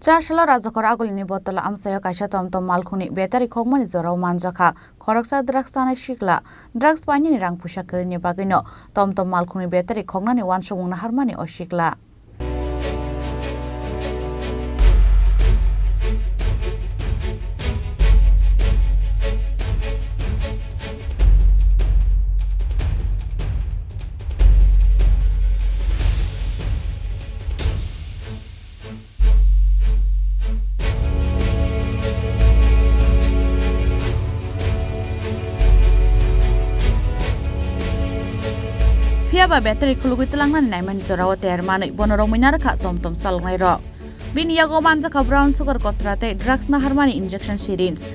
Chashala Razakor Agulini Botala Amsayo Kaisha Tomtom Malkuni Betari Kogmani Zorau Manjaka Koraksa Dragsana Shikla Drags Pani Rang Pushakirini Bagino Tomtom Malkuni Betari Kognani Wanshawuna Harmani o Shikla Piaba battery kulugi telangnan naiman zorawa termanu bonorong minarka tom salngai ro. Bin yago manja ka brown sugar kotrate drugs na harmani injection syringe.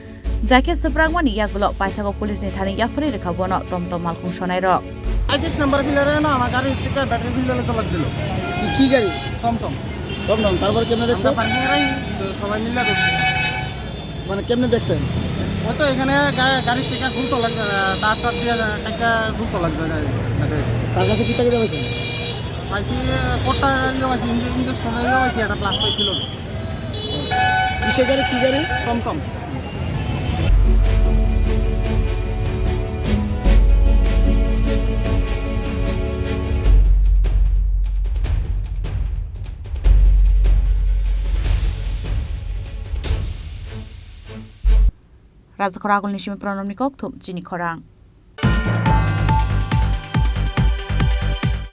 Jake seprangmani yagulo paithago police ni thani yafri rekha bono tom malkung sonai ro. This number filler na আমার গাড়ি থেকে battery feel তো লাগছিল কি গাড়ি Tom তারপর কেমনে দেখছেন সবাই মিলে দেখছি মানে কেমনে দেখছেন ও তো এখানে গাড়ি থেকে ঘুরতে লাগছে তার দিয়ে একটা ঘুরতে লাগছে তার কাছে কি টাকা দিয়েছেন পাইছি কোটা ইয়ে পাইছি ইঞ্জেকশন ইয়ে পাইছি একটা প্লাস পাইছিল কিসের গাড়ি কি গাড়ি Tom Razakor Agul Nishimi Pronom Nikok Tum Chini Korang